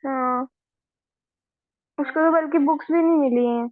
हाँ, उसको तो बल्कि बुक्स भी नहीं मिली हैं।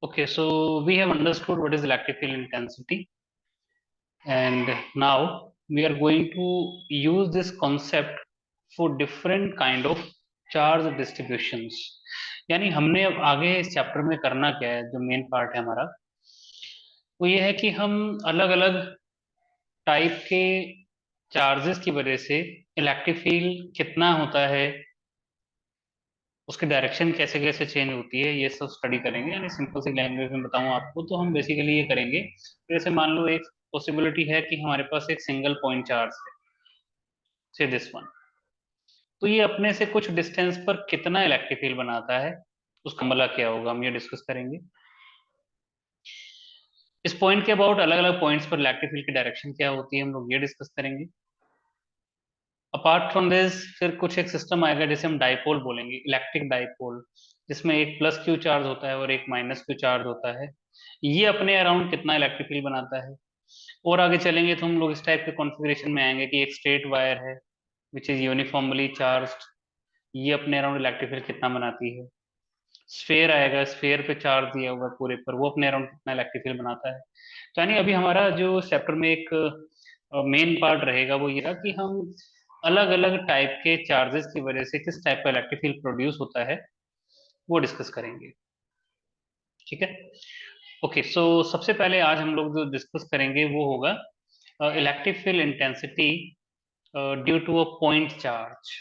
Okay, so we have understood what is electric field intensity, and now we are going to use this concept for different kind of charge distributions. यानी हमने अब आगे इस चैप्टर में करना क्या है, जो मेन पार्ट है हमारा, वो ये है कि हम अलग अलग टाइप के चार्जेस की वजह से इलेक्ट्रिक फील्ड कितना होता है, उसकी डायरेक्शन कैसे कैसे चेंज होती है, ये सब स्टडी करेंगे। यानी सिंपल सी लैंग्वेज में बताऊं आपको, तो हम बेसिकली ये करेंगे, जैसे मान लो एक पॉसिबिलिटी है कि हमारे पास एक सिंगल पॉइंट चार्ज है, से दिस वन, तो ये अपने से कुछ डिस्टेंस पर कितना इलेक्ट्रिक फील्ड बनाता है, उसका मतलब क्या होगा, हम ये डिस्कस करेंगे। इस पॉइंट के अबाउट अलग अलग पॉइंट्स पर इलेक्ट्रिक फील्ड की डायरेक्शन क्या होती है, हम लोग ये डिस्कस करेंगे। अपार्ट फ्रॉम दिस फिर कुछ एक सिस्टम आएगा जिसे हम डाइपोल बोलेंगे, इलेक्ट्रिक डाइपोल, जिसमें एक प्लस क्यू चार्ज होता है और एक माइनस क्यू चार्ज होता है। ये अपने अराउंड कितना इलेक्ट्रिक फील्ड बनाता है। और आगे चलेंगे तो हम लोग इस टाइप के कॉन्फ़िगरेशन में आएंगे कि एक स्ट्रेट वायर है विच इज यूनिफॉर्मली चार्ज्ड, ये अपने अराउंड इलेक्ट्रिक फील्ड कितना बनाती है। स्फेयर आएगा, स्फेयर पे चार्ज दिया हुआ पूरे पर, वो अपने अराउंड कितना इलेक्ट्रिक फील्ड बनाता है। तो यानी अभी हमारा जो चैप्टर में एक मेन पार्ट रहेगा वो ये रहा कि हम अलग अलग टाइप के चार्जेस की वजह से किस टाइप का इलेक्ट्रिक फील्ड प्रोड्यूस होता है, वो डिस्कस करेंगे। ठीक है। ओके, सो सबसे पहले आज हम लोग जो डिस्कस करेंगे वो होगा electric field intensity due to a point charge.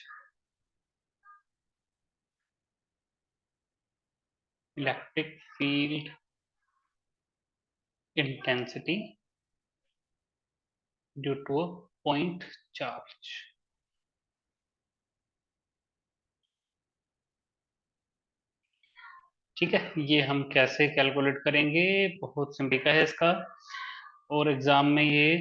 Electric field intensity due to a point charge. ठीक है, ये हम कैसे कैलकुलेट करेंगे, बहुत सिंपल का है इसका, और एग्जाम में ये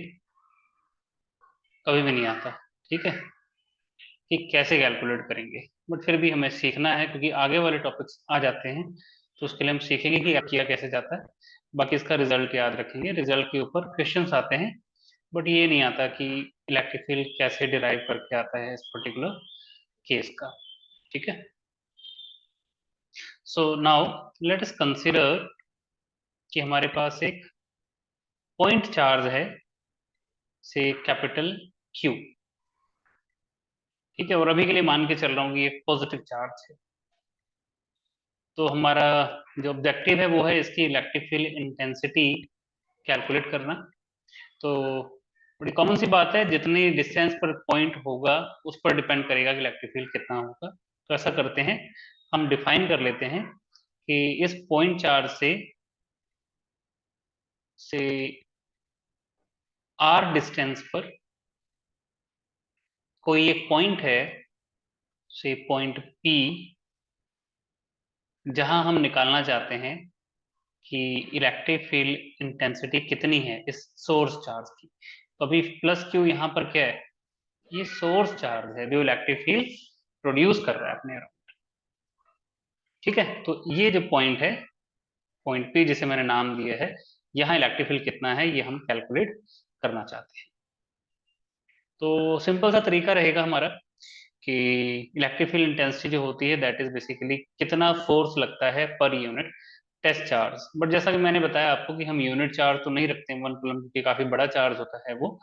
कभी भी नहीं आता। ठीक है, कि कैसे कैलकुलेट करेंगे, बट फिर भी हमें सीखना है क्योंकि आगे वाले टॉपिक्स आ जाते हैं, तो उसके लिए हम सीखेंगे कि किया कैसे जाता है। बाकी इसका रिजल्ट याद रखेंगे, रिजल्ट के ऊपर क्वेश्चंस आते हैं, बट ये नहीं आता कि इलेक्ट्रिक फील्ड कैसे डिराइव करके आता है इस पर्टिकुलर केस का। ठीक है, सो नाउ लेट अस कंसीडर कि हमारे पास एक पॉइंट चार्ज है, से कैपिटल क्यू। ठीक है, और अभी के लिए मान के चल रहा हूँ कि एक पॉजिटिव चार्ज है। तो हमारा जो ऑब्जेक्टिव है वो है इसकी इलेक्ट्रिक फील्ड इंटेंसिटी कैलकुलेट करना। तो बड़ी कॉमन सी बात है, जितनी डिस्टेंस पर पॉइंट होगा उस पर डिपेंड करेगा कि इलेक्ट्रिक फील्ड कितना होगा। तो ऐसा करते हैं, हम डिफाइन कर लेते हैं कि इस पॉइंट चार्ज से से आर डिस्टेंस पर कोई एक पॉइंट है, से पॉइंट पी, जहां हम निकालना चाहते हैं कि इलेक्ट्रिक फील्ड इंटेंसिटी कितनी है इस सोर्स चार्ज की। तो अभी प्लस क्यू यहाँ पर क्या है, ये सोर्स चार्ज है जो इलेक्ट्रिक फील्ड प्रोड्यूस कर रहा है अपने अराउंड। ठीक है, तो ये जो पॉइंट है, पॉइंट पी जिसे मैंने नाम दिया है, यहाँ इलेक्ट्रिक फील्ड कितना है ये हम कैलकुलेट करना चाहते हैं। तो सिंपल सा तरीका रहेगा हमारा कि इलेक्ट्रिक फील्ड इंटेंसिटी जो होती है दैट इज बेसिकली कितना फोर्स लगता है per unit test charge. But जैसा कि मैंने बताया आपको कि हम यूनिट चार्ज तो नहीं रखते हैं 1 कूलम, क्योंकि काफी बड़ा चार्ज होता है वो।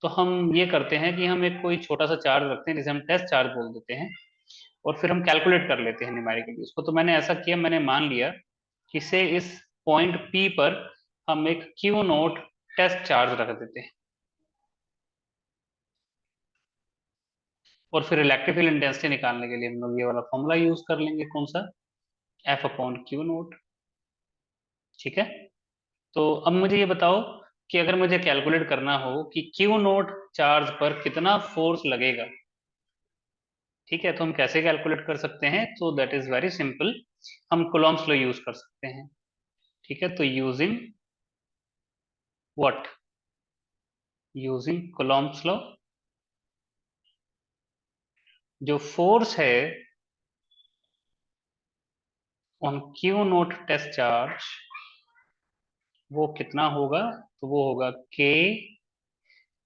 तो हम ये करते हैं कि हम एक कोई छोटा सा चार्ज रखते हैं जिसे हम टेस्ट चार्ज बोल देते हैं, और फिर हम कैलकुलेट कर लेते हैं न्यूमेरिकली उसको। तो मैंने ऐसा किया, मैंने मान लिया कि से इस पॉइंट पी पर हम एक क्यू नोट टेस्ट चार्ज रख देते हैं, और फिर इलेक्ट्रिक फील्ड इंटेंसिटी निकालने के लिए हम लोग ये वाला फॉर्मूला यूज कर लेंगे, कौन सा, एफ अपॉन क्यू नोट। ठीक है, तो अब मुझे ये बताओ कि अगर मुझे कैलकुलेट करना हो कि क्यू नोट चार्ज पर कितना फोर्स लगेगा, ठीक है, तो हम कैसे कैलकुलेट कर सकते हैं, तो दैट इज वेरी सिंपल, हम कूलॉम्स लॉ यूज कर सकते हैं। ठीक है, तो using what, using Coulomb's law, जो फोर्स है on Q naught test charge वो कितना होगा, तो वो होगा के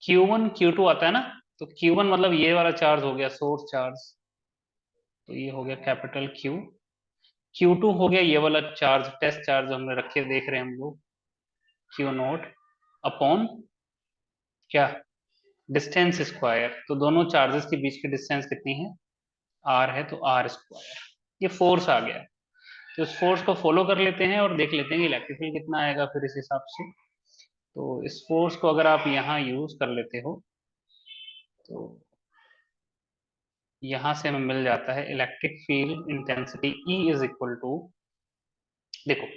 Q1 Q2 आता है ना, तो Q1 मतलब ये वाला चार्ज हो गया सोर्स चार्ज, तो ये हो गया कैपिटल Q। Q2 हो गया ये वाला चार्ज टेस्ट चार्ज जो हमने रखे देख रहे हैं हम लोग, क्यू नोट अपॉन क्या, डिस्टेंस स्क्वायर। तो दोनों चार्जेस के बीच की डिस्टेंस कितनी है, आर है, तो आर स्क्वायर। ये फोर्स आ गया, तो इस फोर्स को फॉलो कर लेते हैं और देख लेते हैं कि इलेक्ट्रिक फील्ड कितना आएगा फिर इस हिसाब से। तो इस फोर्स को अगर आप यहाँ यूज कर लेते हो तो यहां से हमें मिल जाता है electric field intensity E is equal to, देखो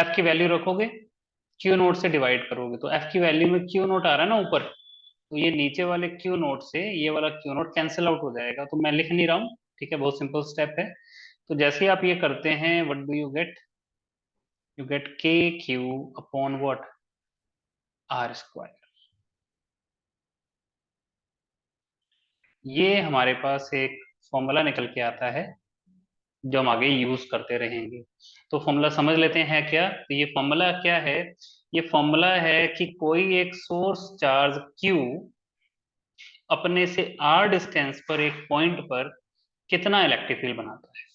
F की वैल्यू रखोगे, Q नोट से डिवाइड करोगे, तो F की वैल्यू में Q नोट आ रहा है ना ऊपर, तो ये नीचे वाले Q नोट से ये वाला Q नोट कैंसिल आउट हो जाएगा, तो मैं लिख नहीं रहा हूँ। ठीक है, बहुत सिंपल स्टेप है। तो जैसे ही आप ये करते हैं, what do you get K Q upon what, R square. ये हमारे पास एक फॉर्मूला निकल के आता है जो हम आगे यूज करते रहेंगे। तो फॉर्मूला समझ लेते हैं क्या, तो ये फॉर्मूला क्या है, ये फॉर्मूला है कि कोई एक सोर्स चार्ज Q अपने से r डिस्टेंस पर एक पॉइंट पर कितना इलेक्ट्रिक फील्ड बनाता है।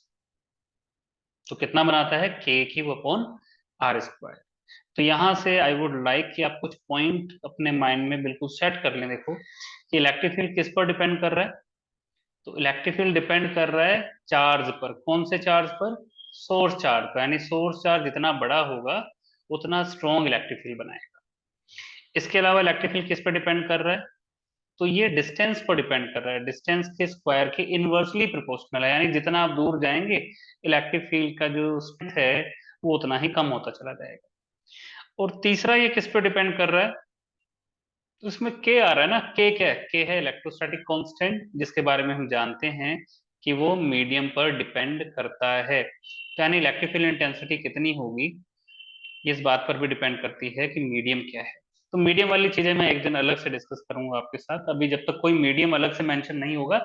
तो कितना बनाता है, के क्यू अपॉन आर स्क्वायर। तो यहां से आई वुड लाइक कि आप कुछ पॉइंट अपने माइंड में बिल्कुल सेट कर लें। देखो कि इलेक्ट्रिक फील्ड किस पर डिपेंड कर रहा है, तो इलेक्ट्रिक फील्ड डिपेंड कर रहा है चार्ज पर। कौन से चार्ज पर, सोर्स चार्ज पर, यानी सोर्स चार्ज जितना बड़ा होगा उतना स्ट्रॉन्ग इलेक्ट्रिक फील्ड बनाएगा। इसके अलावा इलेक्ट्रिक फील्ड किस पर डिपेंड कर रहा है, तो ये डिस्टेंस पर डिपेंड कर रहा है, डिस्टेंस के स्क्वायर के इनवर्सली प्रोपोर्शनल है, यानी जितना आप दूर जाएंगे इलेक्ट्रिक फील्ड का जो स्ट्रेंथ है वो उतना ही कम होता चला जाएगा। और तीसरा ये किस पर डिपेंड कर रहा है, तो इसमें के आ रहा है ना, के क्या है, के है इलेक्ट्रोस्टैटिक कांस्टेंट, जिसके बारे में हम जानते हैं कि वो मीडियम पर डिपेंड करता है। तो यानी इलेक्ट्रिक फील्ड इंटेंसिटी कितनी होगी ये इस बात पर भी डिपेंड करती है कि मीडियम क्या है। तो मीडियम वाली चीजें मैं एक दिन अलग से डिस्कस करूंगा आपके साथ, अभी जब तक कोई मीडियम अलग से मेंशन नहीं होगा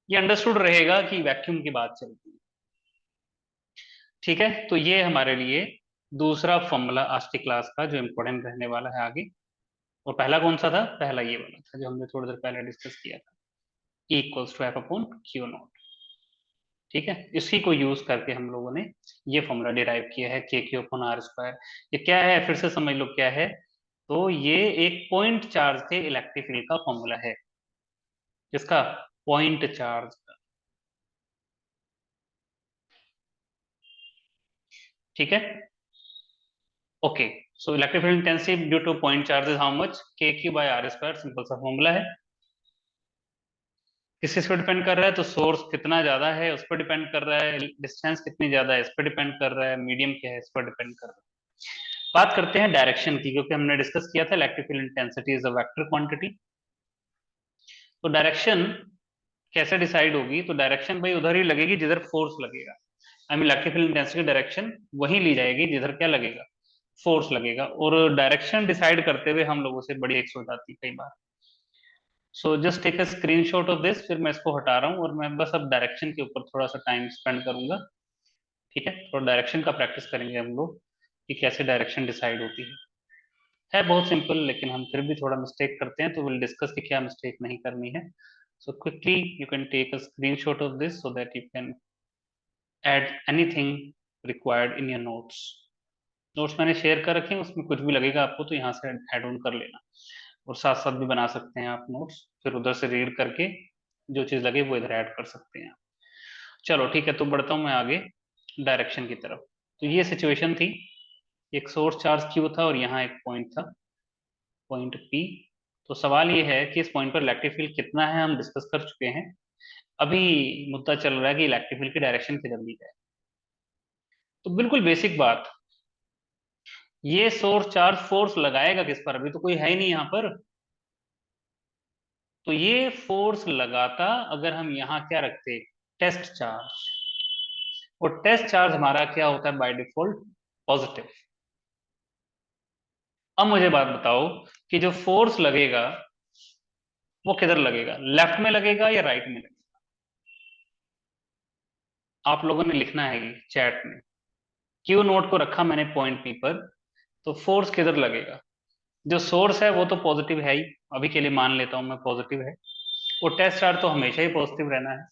ये अंडरस्टूड रहेगा कि वैक्यूम की बात चलती है। ठीक है, तो ये हमारे लिए दूसरा फॉर्मूला आज की क्लास का जो इम्पोर्टेंट रहने वाला है आगे। और पहला कौन सा था, पहला ये वाला था जो हमने थोड़ी देर पहले डिस्कस किया था, E equals to F upon Q naught. ठीक है, इसी को यूज करके हम लोगों ने ये फॉर्मूला डिराइव किया है, के क्यू अपॉन आर स्क्वायर। ये क्या है फिर से समझ लो क्या है, तो ये एक पॉइंट चार्ज के इलेक्ट्रिक फील्ड का फॉर्मूला है, जिसका पॉइंट चार्ज का। ठीक है, okay. So electric field intensity due to point charge is how much, K Q by R square, simple सा फॉर्मूला है। किस चीज पर डिपेंड कर रहा है, तो सोर्स कितना ज्यादा है उस पर डिपेंड कर रहा है, डिस्टेंस कितनी ज्यादा है इस पर डिपेंड कर रहा है, मीडियम क्या है इस पर डिपेंड कर रहा है। बात करते हैं डायरेक्शन की, क्योंकि हमने डिस्कस किया था electric field intensity is a vector quantity. तो डायरेक्शन कैसे डिसाइड होगी? तो डायरेक्शन भाई उधर ही लगेगी जिधर फोर्स लगेगा। I mean electric field intensity direction वहीं ली जाएगी जिधर क्या लगेगा, फोर्स लगेगा। और डायरेक्शन डिसाइड करते हुए हम लोगों से बड़ी एक्स हो जाती है कई बार। So just take a screenshot of this, फिर मैं इसको हटा रहा हूँ और मैं बस अब डायरेक्शन के ऊपर थोड़ा सा टाइम स्पेंड करूंगा। ठीक है, तो डायरेक्शन का प्रैक्टिस करेंगे हम लोग कि कैसे डायरेक्शन डिसाइड होती है बहुत सिंपल, लेकिन हम फिर भी थोड़ा मिस्टेक करते हैं, तो विल डिस्कस कि क्या मिस्टेक नहीं करनी है। So quickly you can take a screenshot of this so that you can add anything required in your notes. Notes मैंने शेयर कर रखे हैं, उसमें कुछ भी लगेगा आपको तो यहाँ से ऐड ऑन कर लेना, और साथ साथ भी बना सकते हैं आप नोट्स, फिर उधर से रीड करके जो चीज़ लगे वो इधर ऐड कर सकते हैं। चलो ठीक है, तो बढ़ता हूँ मैं आगे डायरेक्शन की तरफ। तो ये सिचुएशन थी, एक सोर्स चार्ज क्यू था और यहाँ एक पॉइंट था, पॉइंट पी। तो सवाल ये है कि इस पॉइंट पर इलेक्ट्रिक फील्ड कितना है, हम डिस्कस कर चुके हैं। अभी मुद्दा चल रहा है कि इलेक्ट्रिक फील्ड की डायरेक्शन किधर ली जाए। तो बिल्कुल बेसिक बात, ये सोर्स चार्ज फोर्स लगाएगा किस पर? अभी तो कोई है ही नहीं यहाँ पर। तो ये फोर्स लगाता अगर हम यहाँ क्या रखते, टेस्ट चार्ज। और टेस्ट चार्ज हमारा क्या होता है बाय डिफॉल्ट, पॉजिटिव। अब मुझे बात बताओ कि जो फोर्स लगेगा वो किधर लगेगा, लेफ्ट में लगेगा या राइट में लगेगा? आप लोगों ने लिखना है ये चैट में। क्यू नोट को रखा मैंने पॉइंट पी पर, तो फोर्स किधर लगेगा? जो सोर्स है वो तो पॉजिटिव है ही, अभी के लिए मान लेता हूं मैं पॉजिटिव है, और टेस्ट चार्ज तो हमेशा ही पॉजिटिव रहना है।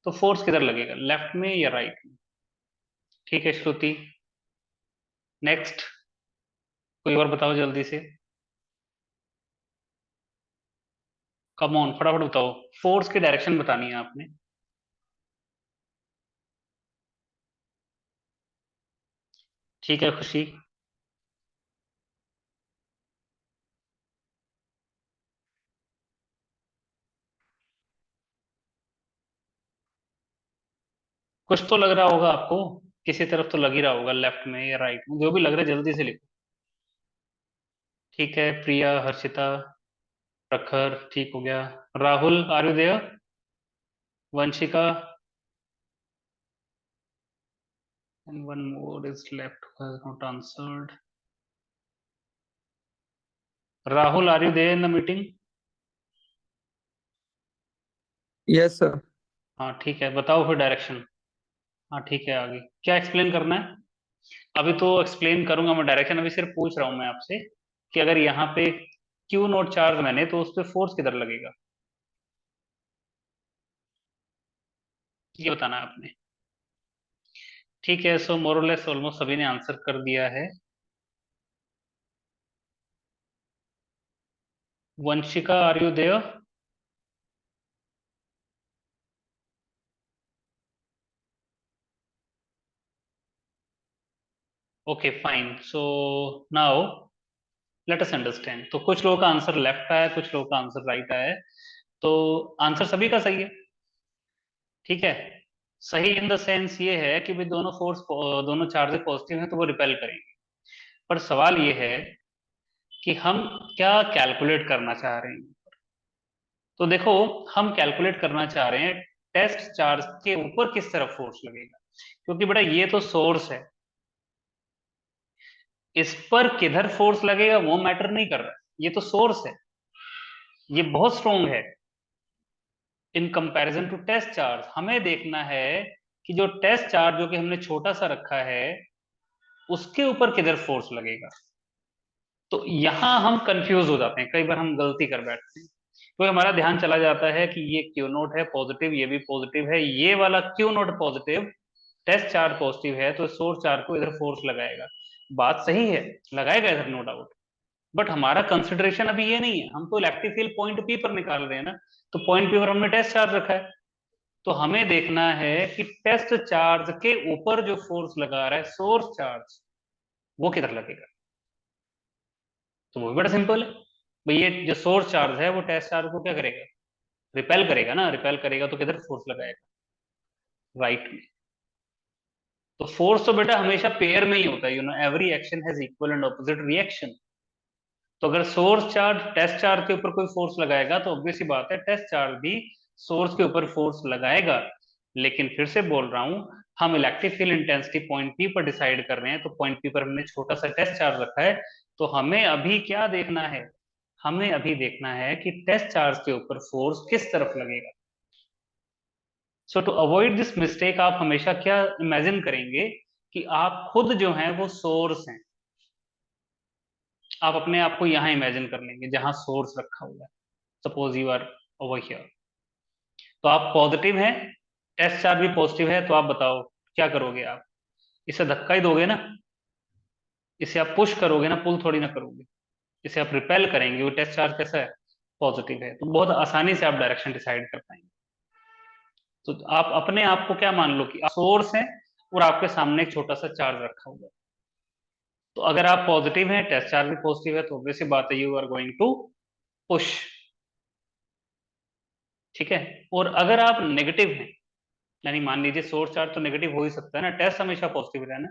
तो फोर्स किधर लगेगा, लेफ्ट में या राइट में? ठीक है श्रुति, नेक्स्ट कोई और बताओ जल्दी से, कम ऑन फटाफट बताओ, फोर्स की डायरेक्शन बतानी है आपने। ठीक है खुशी, कुछ तो लग रहा होगा आपको, किसी तरफ तो लग ही रहा होगा, लेफ्ट में या राइट में, जो भी लग रहा है जल्दी से लिखो। ठीक है, प्रिया, हर्षिता, प्रखर, ठीक हो गया। Rahul, are you there? Vanshika, and one more is left who has not answered. Rahul, are you there in the meeting? Yes sir. हाँ ठीक है, बताओ फिर डायरेक्शन। हाँ ठीक है, आगे क्या एक्सप्लेन करना है? अभी तो एक्सप्लेन करूंगा मैं डायरेक्शन, अभी सिर्फ पूछ रहा हूं मैं आपसे कि अगर यहाँ पे क्यू नोट चार्ज मैंने, तो उस पर फोर्स किधर लगेगा, ये बताना है आपने। ठीक है, सो मोरलेस ऑलमोस्ट सभी ने आंसर कर दिया है। Vanshika, are you there? Okay fine, so now let us understand. तो कुछ लोगों का आंसर लेफ्ट आया है, कुछ लोगों का आंसर राइट आया है, तो आंसर सभी का सही है। ठीक है, सही इन द सेंस ये है कि भाई दोनों फोर्स, दोनों चार्जेस पॉजिटिव हैं तो वो रिपेल करेंगे। पर सवाल ये है कि हम क्या कैलकुलेट करना चाह रहे हैं। तो देखो, हम कैलकुलेट करना चाह रहे हैं टेस्ट चार्ज के ऊपर किस तरफ फोर्स लगेगा, क्योंकि बेटा ये तो सोर्स है, इस पर किधर फोर्स लगेगा वो मैटर नहीं कर रहा, ये तो सोर्स है, ये बहुत स्ट्रोंग है in comparison to test charge. हमें देखना है कि जो टेस्ट चार्ज जो कि हमने छोटा सा रखा है उसके ऊपर किधर फोर्स लगेगा। तो यहां हम कंफ्यूज हो जाते हैं, कई बार हम गलती कर बैठते हैं, तो हमारा ध्यान चला जाता है कि ये क्यू नोट है पॉजिटिव, ये भी पॉजिटिव है, ये वाला Q naught positive, test charge positive है, तो सोर्स चार्ज को इधर फोर्स लगाएगा। बात सही है, लगाएगा इधर नो डाउट, बट हमारा कंसिडरेशन अभी ये नहीं है, हम तो इलेक्ट्रिक फील्ड पॉइंट पी पर निकाल रहे हैं ना। तो पॉइंट पी पर हमने टेस्ट चार्ज रखा है, तो हमें देखना है कि टेस्ट चार्ज के ऊपर जो फोर्स लगा रहा है सोर्स चार्ज, वो किधर लगेगा। तो वो भी बड़ा सिंपल है भाई, ये जो सोर्स चार्ज है वो टेस्ट चार्ज को क्या करेगा, रिपेल करेगा ना, रिपेल करेगा तो किधर फोर्स लगाएगा, राइट में। तो फोर्स तो बेटा हमेशा पेयर में ही होता है, every action has equal and opposite reaction. तो अगर सोर्स चार्ज टेस्ट चार्ज के ऊपर कोई फोर्स लगाएगा तो ऑब्वियस सी बात है टेस्ट चार्ज भी सोर्स के ऊपर फोर्स लगाएगा। लेकिन फिर से बोल रहा हूं, हम electric field intensity point P पर डिसाइड कर रहे हैं, तो पॉइंट पी पर हमने छोटा सा टेस्ट चार्ज रखा है। तो हमें अभी क्या देखना है, हमें अभी देखना है कि टेस्ट चार्ज के ऊपर फोर्स किस तरफ लगेगा। सो टू अवॉइड दिस मिस्टेक आप हमेशा क्या इमेजिन करेंगे कि आप खुद जो हैं वो सोर्स हैं। आप अपने आप को यहां इमेजिन कर लेंगे जहां सोर्स रखा हुआ है। Suppose you are over here, तो आप पॉजिटिव हैं, टेस्ट चार्ज भी पॉजिटिव है, तो आप बताओ क्या करोगे आप? इसे धक्का ही दोगे ना, इसे आप पुश करोगे ना, पुल थोड़ी ना करोगे। इसे आप रिपेल करेंगे, वो टेस्ट चार्ज कैसा है, पॉजिटिव है, तो बहुत आसानी से आप डायरेक्शन डिसाइड कर पाएंगे। तो आप अपने आप को क्या मान लो कि आप सोर्स हैं और आपके सामने एक छोटा सा चार्ज रखा हुआ है। तो अगर आप पॉजिटिव हैं, टेस्ट चार्ज भी पॉजिटिव है, तो ऑब्वियस सी बात है you are going to push. ठीक है। और अगर आप नेगेटिव हैं, यानी मान लीजिए सोर्स चार्ज तो नेगेटिव हो ही सकता है ना, टेस्ट हमेशा पॉजिटिव रहना।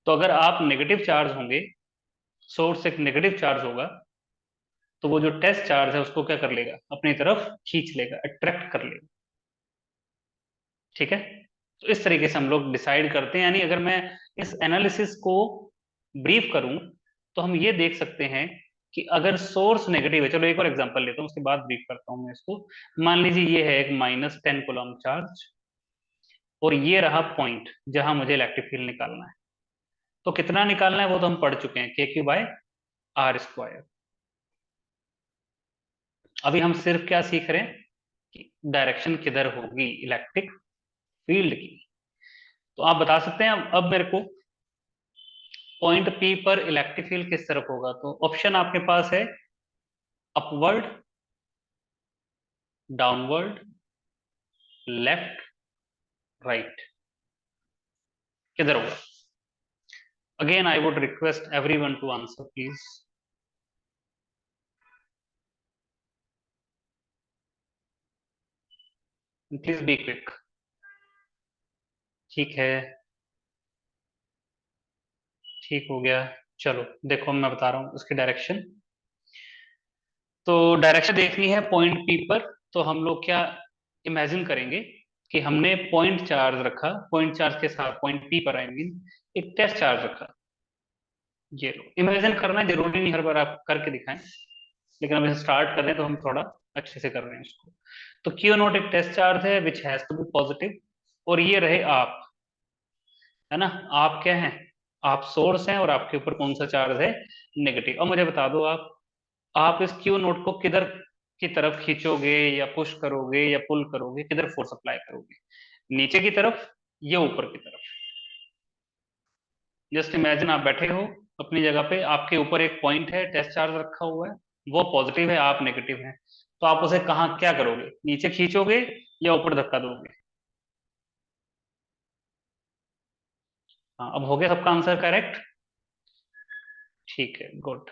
तो अगर आप नेगेटिव चार्ज होंगे, सोर्स एक नेगेटिव चार्ज होगा, तो वो जो टेस्ट चार्ज है उसको क्या कर लेगा, अपनी तरफ खींच लेगा, अट्रैक्ट कर लेगा। ठीक है। तो इस तरीके से हम लोग डिसाइड करते हैं, यानी अगर मैं इस एनालिसिस को ब्रीफ करूं तो हम ये देख सकते हैं कि अगर सोर्स नेगेटिव है, चलो एक और एग्जांपल लेता हूं उसके बाद ब्रीफ करता हूं मैं इसको। मान लीजिए ये है एक -10 कूलम चार्ज और ये रहा पॉइंट जहां मुझे इलेक्ट्रिक फील्ड निकालना है। तो कितना निकालना है वो तो हम पढ़ चुके हैं, KQ/R²। अभी हम सिर्फ क्या सीख रहे हैं कि डायरेक्शन किधर होगी इलेक्ट्रिक फील्ड की। तो आप बता सकते हैं अब मेरे को पॉइंट पी पर इलेक्ट्रिक फील्ड किस तरफ होगा। तो ऑप्शन आपके पास है अपवर्ड, डाउनवर्ड, लेफ्ट, राइट। किधर होगा? Again I would request everyone to answer please. Please be quick. ठीक है, ठीक हो गया। चलो देखो मैं बता रहा हूँ उसकी डायरेक्शन। तो डायरेक्शन देखनी है पॉइंट पी पर, तो हम लोग क्या इमेजिन करेंगे कि हमने पॉइंट चार्ज रखा, पॉइंट चार्ज के साथ पॉइंट पी पर आई मीन एक टेस्ट चार्ज रखा। ये लो, इमेजिन करना जरूरी नहीं हर बार आप करके दिखाएं, लेकिन अब इसे स्टार्ट कर रहे हैं तो हम थोड़ा अच्छे से कर रहे हैं इसको। तो क्यू नॉट एक टेस्ट चार्ज है which has to be positive, और ये रहे आप, है ना। आप क्या हैं, आप सोर्स हैं और आपके ऊपर कौन सा चार्ज है, नेगेटिव। अब मुझे बता दो आप इस क्यू नोट को किधर की तरफ खींचोगे या पुश करोगे या पुल करोगे, किधर फोर्स अप्लाई करोगे, नीचे की तरफ या ऊपर की तरफ? जस्ट इमेजिन आप बैठे हो अपनी जगह पे, आपके ऊपर एक पॉइंट है, टेस्ट चार्ज रखा हुआ है, वो पॉजिटिव है, आप नेगेटिव हैं। तो आप उसे कहाँ क्या करोगे, नीचे खींचोगे या ऊपर धक्का दोगे? हाँ, अब हो गया सबका आंसर करेक्ट। ठीक है, गुड।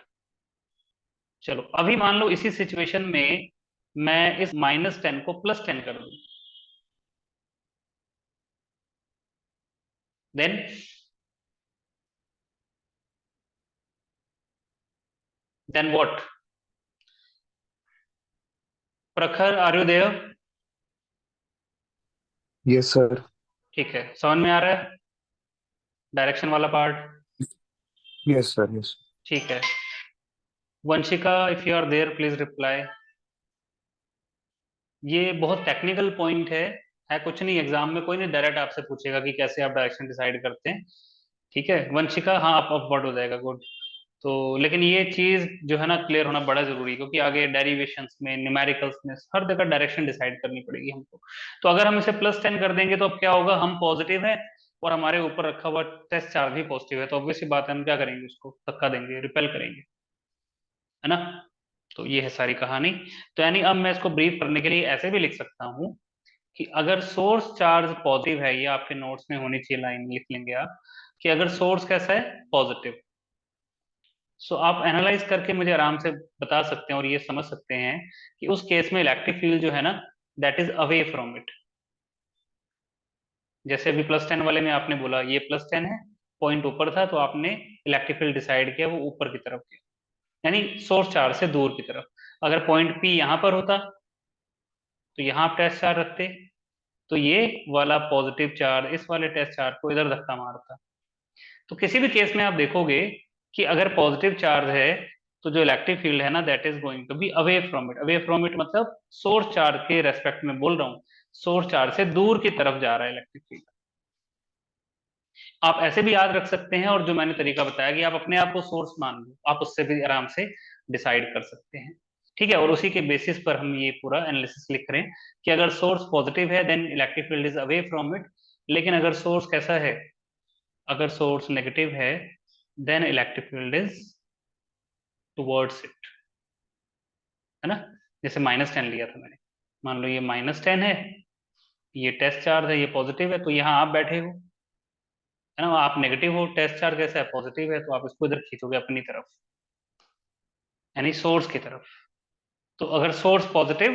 चलो अभी मान लो इसी सिचुएशन में मैं इस -10 को +10 कर दूं, then what? Prakhar, are you there? Yes sir. ठीक है, समझ में आ रहा है डायरेक्शन वाला पार्ट? Yes sir. यस। ठीक है। Vanshika, if you are there please reply. ये बहुत टेक्निकल पॉइंट है कुछ नहीं, एग्जाम में कोई नहीं डायरेक्ट आपसे पूछेगा कि कैसे आप डायरेक्शन डिसाइड करते हैं। ठीक है वंशिका, हाँ आप अपवर्ड हो जाएगा, गुड। तो लेकिन ये चीज जो है ना क्लियर होना बड़ा जरूरी है, क्योंकि आगे डेरिवेशंस में, न्यूमेरिकल्स में हर जगह डायरेक्शन डिसाइड करनी पड़ेगी हमको। तो अगर हम इसे +10 कर देंगे तो अब क्या होगा, हम पॉजिटिव है और हमारे ऊपर रखा हुआ टेस्ट चार्ज भी पॉजिटिव है, तो ऑब्वियसली बात है हम क्या करेंगे, उसको धक्का देंगे, रिपेल करेंगे, है ना। तो ये है सारी कहानी। तो यानी अब मैं इसको ब्रीफ करने के लिए ऐसे भी लिख सकता हूँ कि अगर सोर्स चार्ज पॉजिटिव है, ये आपके नोट्स में होनी चाहिए, लाइन लिख लेंगे आप कि अगर सोर्स कैसा है, पॉजिटिव। सो आप एनालाइज करके मुझे आराम से बता सकते हैं और ये समझ सकते हैं कि उस केस में इलेक्ट्रिक फील्ड जो है ना that is away from it. जैसे अभी +10 वाले में आपने बोला ये +10 है, पॉइंट ऊपर था तो आपने इलेक्ट्रिक फील्ड डिसाइड किया वो ऊपर की तरफ किया, यानी सोर्स चार्ज से दूर की तरफ। अगर पॉइंट P यहाँ पर होता तो यहाँ आप टेस्ट चार्ज रखते, तो ये वाला पॉजिटिव चार्ज इस वाले टेस्ट चार्ज को इधर धक्का मारता। तो किसी भी केस में आप देखोगे कि अगर पॉजिटिव चार्ज है तो जो इलेक्ट्रिक फील्ड है ना that is going to be away from it. Away from it मतलब सोर्स चार्ज के रेस्पेक्ट में बोल रहा हूँ, सोर्स चार्ज से दूर की तरफ जा रहा है इलेक्ट्रिक फील्ड। आप ऐसे भी याद रख सकते हैं, और जो मैंने तरीका बताया कि आप अपने आप को सोर्स मान लो, आप उससे भी आराम से डिसाइड कर सकते हैं, ठीक है। और उसी के बेसिस पर हम ये पूरा एनालिसिस लिख रहे हैं कि अगर सोर्स पॉजिटिव है then electric field is away from it, लेकिन अगर सोर्स कैसा है, अगर सोर्स नेगेटिव है then electric field is towards it, है ना। जैसे -10 लिया था मैंने, मान लो ये -10 है, ये टेस्ट चार्ज है, ये पॉजिटिव है, तो यहाँ आप बैठे हो, है ना, आप नेगेटिव हो, टेस्ट चार्ज कैसा है, पॉजिटिव है, तो आप इसको इधर खींचोगे अपनी तरफ, यानी सोर्स की तरफ। तो अगर सोर्स पॉजिटिव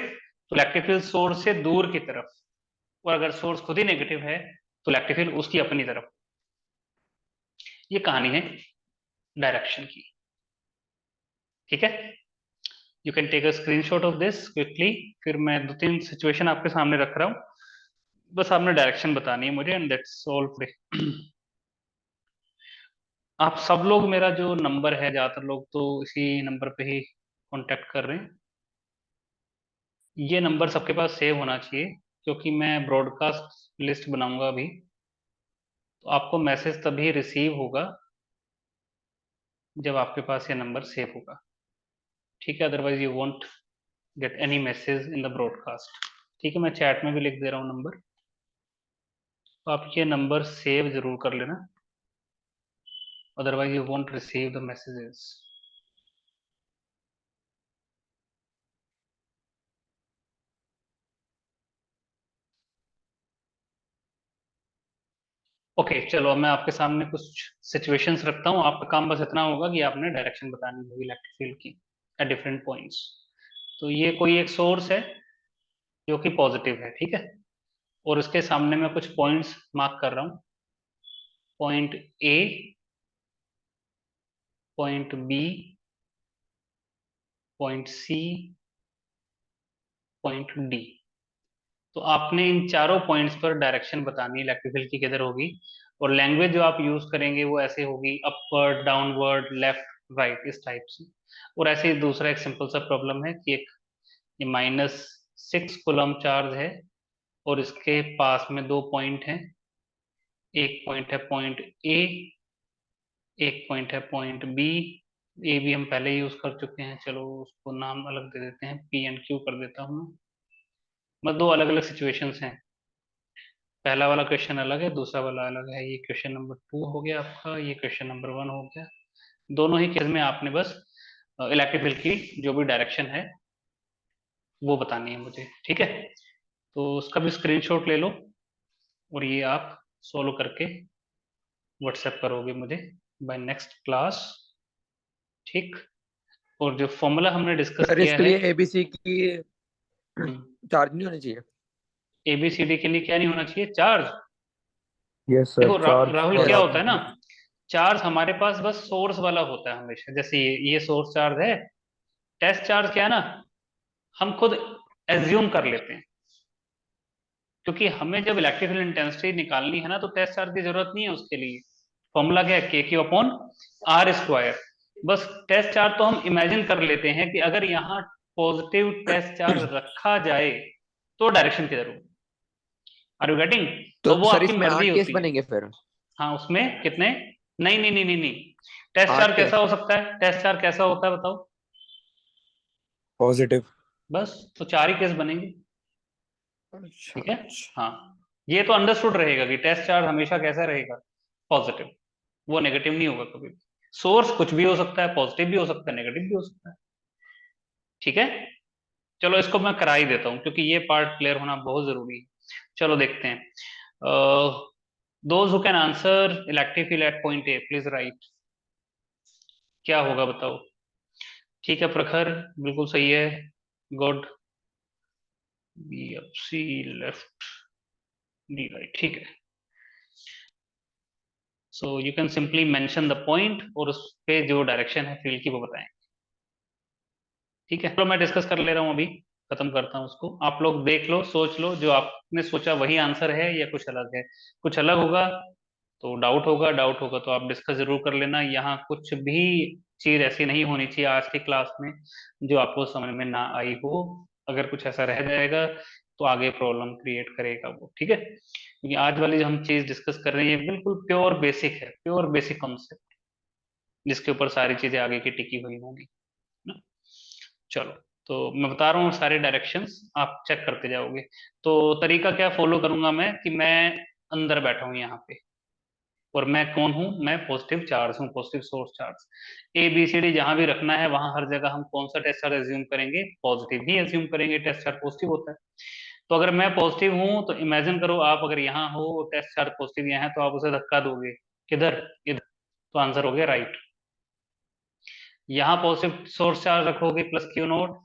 तो इलेक्ट्रिक फील्ड सोर्स से दूर की तरफ, और अगर सोर्स खुद ही नेगेटिव है तो इलेक्ट्रिक फील्ड उसकी अपनी तरफ। ये कहानी है डायरेक्शन की, ठीक है। You can take a screenshot of this quickly, फिर मैं 2-3 सिचुएशन आपके सामने रख रहा हूँ, बस आपने डायरेक्शन बतानी है मुझे, एंड दैट्स ऑल टुडे। आप सब लोग, मेरा जो नंबर है, ज्यादातर लोग तो इसी नंबर पे ही कांटेक्ट कर रहे हैं, ये नंबर सबके पास सेव होना चाहिए, क्योंकि मैं ब्रॉडकास्ट लिस्ट बनाऊंगा अभी, तो आपको मैसेज तभी रिसीव होगा जब आपके पास ये नंबर सेव होगा, ठीक है। Otherwise you won't get any message in the broadcast, ठीक है। मैं चैट में भी लिख दे रहा हूँ नंबर, तो आप ये नंबर सेव जरूर कर लेना, otherwise you won't receive the messages. Okay चलो, अब मैं आपके सामने कुछ सिचुएशंस रखता हूँ, आपका काम बस इतना होगा कि आपने डायरेक्शन बतानी होगी इलेक्ट्रिक फील्ड की एट डिफरेंट पॉइंट्स। तो ये कोई एक सोर्स है जो कि पॉजिटिव है, ठीक है, और इसके सामने मैं कुछ पॉइंट्स मार्क कर रहा हूँ, point A, point B, point C, point D. तो आपने इन चारों पॉइंट्स पर डायरेक्शन बतानी है इलेक्ट्रिक फील्ड की किधर होगी, और लैंग्वेज जो आप यूज करेंगे वो ऐसे होगी, अपवर्ड, डाउनवर्ड, लेफ्ट, राइट, इस टाइप से। और ऐसे ही दूसरा एक सिंपल सा प्रॉब्लम है कि एक ये -6 कूलम चार्ज है और इसके पास में 2 पॉइंट हैं, एक पॉइंट है पॉइंट ए, एक पॉइंट है पॉइंट बी। ए भी हम पहले यूज कर चुके हैं, चलो उसको नाम अलग दे देते हैं, पी एंड क्यू कर देता हूँ। मतलब 2 अलग अलग सिचुएशंस हैं, पहला वाला क्वेश्चन अलग है, दूसरा वाला अलग है। ये क्वेश्चन नंबर 2 हो गया आपका, ये क्वेश्चन नंबर 1 हो गया। दोनों ही केस में आपने बस इलेक्ट्रिक फील्ड की जो भी डायरेक्शन है वो बतानी है मुझे, ठीक है। तो उसका भी स्क्रीनशॉट ले लो और ये आप सोल्व करके व्हाट्सएप करोगे मुझे बाय नेक्स्ट क्लास, ठीक। और जो फॉर्मूला हमने डिस्कस सर किया इसके है, लिए एबीसी की चार्ज नहीं होनी चाहिए। ABCD के लिए क्या नहीं होना चाहिए, चार्ज। Yes, sir. देखो Charge राहुल, for क्या यस। होता है ना, चार्ज हमारे पास बस सोर्स वाला होता है हमेशा, जैसे ये सोर्स चार्ज है। टेस्ट चार्ज क्या है ना, हम खुद एज्यूम कर लेते हैं, क्योंकि हमें जब इलेक्ट्रिकल इंटेंसिटी निकालनी है ना तो टेस्ट चार्ज की जरूरत नहीं है उसके लिए। फॉर्मूला क्या है, KQ/R²। बस टेस्ट चार्ज तो हम इमेजिन कर लेते हैं कि अगर यहाँ पॉजिटिव टेस्ट चार्ज रखा जाए तो डायरेक्शन किधर होगी। Are you getting? तो और वो सर आपकी इसमें मर्जी 8 केस होती है। बनेंगे फिर। हाँ उसमें कितने, नहीं नहीं नहीं नहीं नहीं, टेस्ट 8 चार्ज कैसा केस। हो सकता है, टेस्ट चार्ज कैसा होता है बताओ। positive. बस तो 4 ही केस बनेंगे, अच्छा ठीक है। अच्छा। हाँ ये तो अंडरस्टूड रहेगा कि टेस्ट चार्ज हमेशा कैसा रहेगा, पॉजिटिव, वो नेगेटिव नहीं होगा कभी भी। सोर्स कुछ भी हो सकता है, पॉजिटिव भी हो सकता है, नेगेटिव भी हो सकता है, ठीक है। चलो इसको मैं करा ही देता हूँ क्योंकि ये पार्ट क्लियर होना बहुत जरूरी है। चलो देखते हैं, those who can answer electric field at point A please write, क्या होगा बताओ। ठीक है प्रखर, बिल्कुल सही है, good, B F C left, D right, ठीक है। So you can simply mention the point और उस पे जो डायरेक्शन है फील्ड की वो बताएं। ठीक है, तो मैं डिस्कस कर ले रहा हूँ, अभी खत्म करता हूँ उसको। आप लोग देख लो, सोच लो, जो आपने सोचा वही आंसर है या कुछ अलग है। कुछ अलग होगा तो डाउट होगा, डाउट होगा तो आप डिस्कस जरूर कर लेना। यहाँ कुछ भी चीज ऐसी नहीं होनी चाहिए आज की क्लास में जो आपको समझ में ना आई हो। अगर कुछ ऐसा रह जाएगा तो आगे प्रॉब्लम क्रिएट करेगा वो। ठीक है, क्योंकि आज वाली जो हम चीज डिस्कस कर रहे हैं बिल्कुल प्योर बेसिक है, प्योर बेसिक कॉन्सेप्ट, जिसके ऊपर सारी चीजें आगे की टिकी हुई होंगी ना। चलो, तो मैं बता रहा हूँ सारे डायरेक्शंस, आप चेक करते जाओगे। तो तरीका क्या फॉलो करूंगा मैं कि मैं अंदर बैठा हूँ यहाँ पे, और मैं कौन हूं, मैं पॉजिटिव चार्ज हूँ, positive source charge. A B C D जहां भी रखना है वहां हर जगह हम कौन सा टेस्ट चार्ज एज्यूम करेंगे, पॉजिटिव ही एज्यूम करेंगे, टेस्ट चार्ज पॉजिटिव होता है। तो अगर मैं पॉजिटिव हूं तो इमेजिन करो आप अगर यहाँ हो, टेस्ट चार्ज पॉजिटिव यहाँ है, तो आप उसे धक्का दोगे किधर, इधर। तो आंसर हो गया राइट। यहाँ पॉजिटिव सोर्स चार्ज रखोगे प्लस क्यू नोट,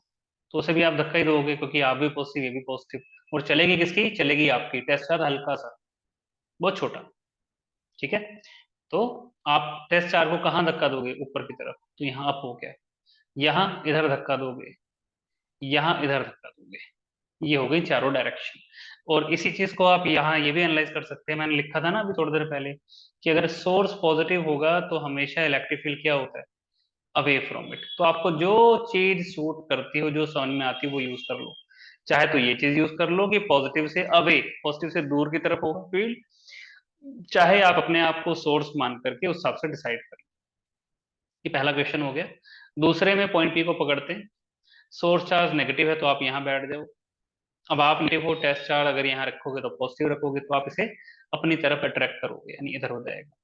तो उसे भी आप धक्का ही दोगे क्योंकि आप भी पॉजिटिव, ये भी पॉजिटिव। और चलेगी किसकी, चलेगी आपकी, टेस्ट चार्ज हल्का सा, बहुत छोटा। ठीक है, तो आप टेस्ट चार्ज को कहाँ धक्का दोगे, ऊपर की तरफ, तो यहाँ अप हो गया। यहाँ इधर धक्का दोगे, यहाँ इधर धक्का दोगे। ये हो गई चारों डायरेक्शन। और इसी चीज को आप यहाँ ये भी एनालाइज कर सकते हैं, मैंने लिखा था ना अभी थोड़ी देर पहले कि अगर सोर्स पॉजिटिव होगा तो हमेशा इलेक्ट्रिक फील्ड क्या होता है, अवे फ्रॉम इट। तो आपको जो चीज सूट करती हो, जो समझ में आती है वो यूज कर लो। चाहे तो ये चीज यूज कर लो कि पॉजिटिव से अवे, पॉजिटिव से दूर की तरफ होगा फील्ड, चाहे आप अपने आप को सोर्स मान करके उस हिसाब से डिसाइड करें। ये पहला क्वेश्चन हो गया। दूसरे में पॉइंट पी को पकड़ते हैं, सोर्स चार्ज नेगेटिव है तो आप यहाँ बैठ जाओ। अब आप नेगेटिव हो, टेस्ट चार्ज अगर यहाँ रखोगे तो पॉजिटिव रखोगे, तो आप इसे अपनी तरफ अट्रैक्ट करोगे, यानी इधर हो जाएगा।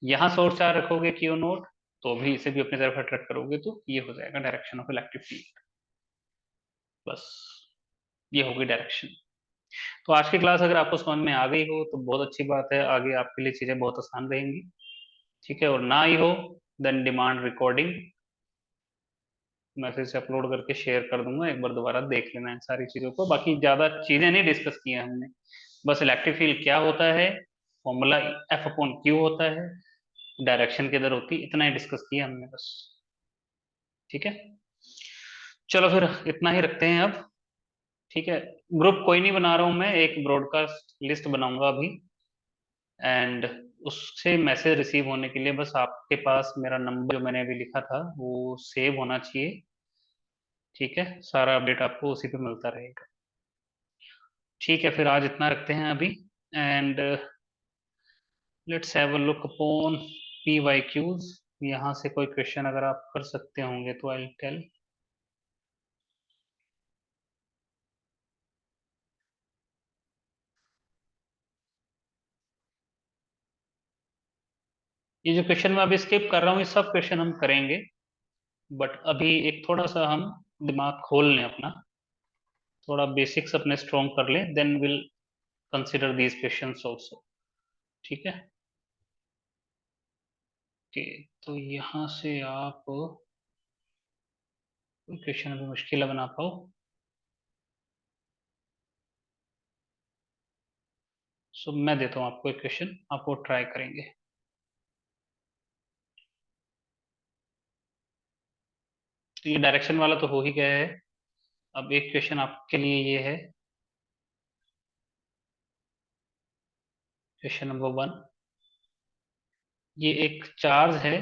यहाँ सोर्स चार्ज रखोगे क्यू नोट, तो भी इसे भी अपनी तरफ अट्रैक्ट करोगे, तो ये हो जाएगा डायरेक्शन ऑफ इलेक्ट्रिक फील्ड। बस, ये होगी डायरेक्शन। तो आज की क्लास अगर आपको समझ में आ गई हो तो बहुत अच्छी बात है, आगे आपके लिए चीजें बहुत आसान रहेंगी। ठीक है, और ना ही हो देन डिमांड रिकॉर्डिंग, मैसेज से अपलोड करके शेयर कर दूंगा, एक बार दोबारा देख लेना है सारी चीजों को। बाकी ज्यादा चीजें नहीं डिस्कस की है हमने, बस इलेक्ट्रिक फील्ड क्या होता है, फॉर्मूला एफ अपॉन क्यू होता है, डायरेक्शन किधर होती है, इतना ही डिस्कस किया हमने बस। ठीक है, चलो फिर इतना ही रखते हैं अब। ठीक है, ग्रुप कोई नहीं बना रहा हूं मैं, एक ब्रॉडकास्ट लिस्ट बनाऊंगा अभी, एंड उससे मैसेज रिसीव होने के लिए बस आपके पास मेरा नंबर जो मैंने अभी लिखा था वो सेव होना चाहिए। ठीक है, सारा अपडेट आपको उसी पे मिलता रहेगा। ठीक है, फिर आज इतना रखते हैं अभी, and let's have a look upon P Y Qs. यहाँ से कोई क्वेश्चन अगर आप कर सकते होंगे तो आई टेल। ये जो क्वेश्चन मैं अभी स्किप कर रहा हूँ ये सब क्वेश्चन हम करेंगे, बट अभी एक थोड़ा सा हम दिमाग खोल लें अपना, थोड़ा बेसिक्स अपने स्ट्रॉन्ग कर लें, then will consider these questions also. ठीक है, ओके। तो यहाँ से आप कोई क्वेश्चन अभी मुश्किल बना पाओ, सो मैं देता हूँ आपको एक क्वेश्चन, आप वो ट्राई करेंगे। तो ये डायरेक्शन वाला तो हो ही गया है। अब एक क्वेश्चन आपके लिए ये है, क्वेश्चन नंबर 1। ये एक चार्ज है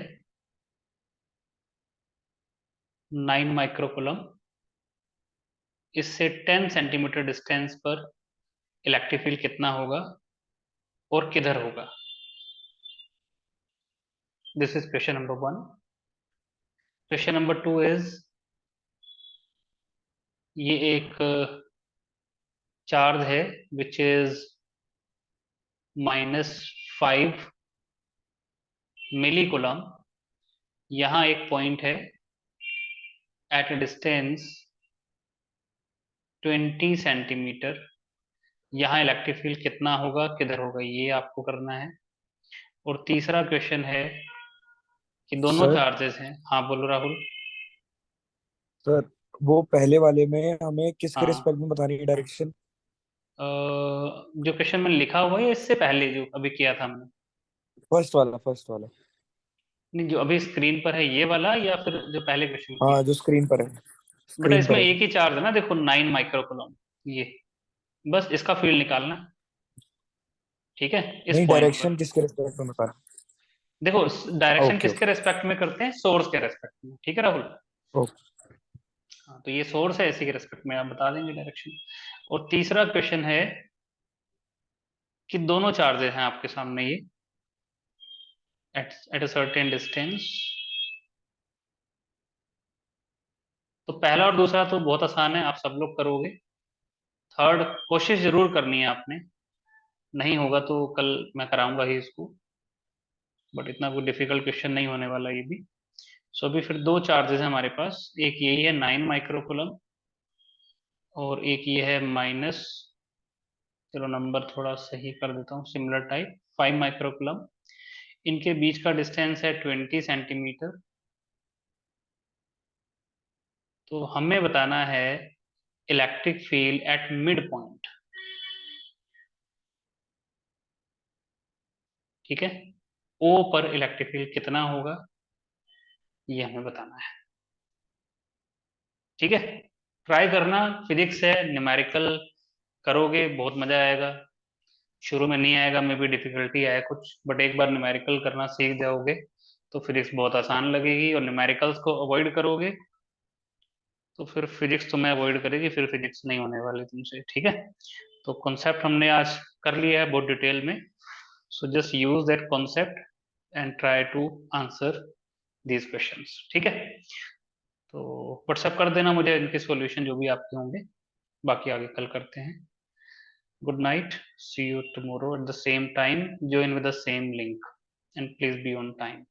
9 माइक्रोकूलम, इससे 10 सेंटीमीटर डिस्टेंस पर इलेक्ट्रिक फील्ड कितना होगा और किधर होगा। This is question number 1। Question number 2 is, ये एक चार्ज है विच इज -5 मिलीकूलम। यहाँ एक पॉइंट है एट ए डिस्टेंस 20 सेंटीमीटर, यहाँ इलेक्ट्रिक फील्ड कितना होगा, किधर होगा, ये आपको करना है। और तीसरा क्वेश्चन है कि दोनों सर चार्जेस हैं। हाँ बोलो राहुल। सर वो पहले वाले में हमें किसके हाँ, रिस्पेक्ट में बतानी है डायरेक्शन? जो क्वेश्चन मैंने लिखा हुआ है इससे पहले जो अभी किया था हमने, फर्स्ट वाला। नहीं, जो अभी स्क्रीन पर है ये वाला या फिर जो पहले क्वेश्चन किया? हाँ जो स्क्रीन पर है, बेटा स्क्रीन इसमें पर है। एक ही चार्ज है ना, देखो 9 माइक्रोकूलम, ये बस इसका फील्ड निकालना, ठीक है, इस नहीं, पॉइंट डायरेक्शन पर। किसके रिस्पेक्ट में बता देखो डायरेक्शन ओके किसके रेस्पेक्ट में करते हैं, सोर्स के रेस्पेक्ट में, ठीक है राहुल। ओके। हाँ, तो ये सोर्स है, इसी के रेस्पेक्ट में आप बता देंगे डायरेक्शन। और तीसरा क्वेश्चन है कि दोनों चार्जेस हैं आपके सामने ये एट अ सर्टेन डिस्टेंस। तो पहला और दूसरा तो बहुत आसान है, आप सब लोग करोगे। थर्ड कोशिश जरूर करनी है आपने, नहीं होगा तो कल मैं कराऊंगा ही इसको, बट इतना कोई डिफिकल्ट क्वेश्चन नहीं होने वाला ये भी। सो अभी फिर दो चार्जेस हैं हमारे पास, एक यही है 9 माइक्रोकूलम और एक ये है माइनस, चलो नंबर थोड़ा सही कर देता हूँ, सिमिलर टाइप 5 माइक्रोकूलम। इनके बीच का डिस्टेंस है 20 सेंटीमीटर। तो हमें बताना है electric field at mid point, ठीक है। ओ पर इलेक्ट्रिक फील्ड कितना होगा ये हमें बताना है, ठीक है। ट्राई करना, फिजिक्स है, न्यूमेरिकल करोगे बहुत मजा आएगा। शुरू में नहीं आएगा, मे भी डिफिकल्टी आए कुछ, बट एक बार न्यूमेरिकल करना सीख जाओगे तो फिजिक्स बहुत आसान लगेगी। और न्यूमेरिकल्स को अवॉइड करोगे तो फिर फिजिक्स तुम्हें अवॉइड करेगी, फिर फिजिक्स नहीं होने वाली तुमसे, ठीक है। तो कॉन्सेप्ट हमने आज कर लिया है बहुत डिटेल में, so just use that concept and try to answer these questions, ठीक है। तो व्हाट्सएप कर देना मुझे इनके सॉल्यूशन जो भी आपके होंगे, बाकी आगे कल करते हैं। Good night. See you tomorrow at the same time. Join with the same link and please be on time.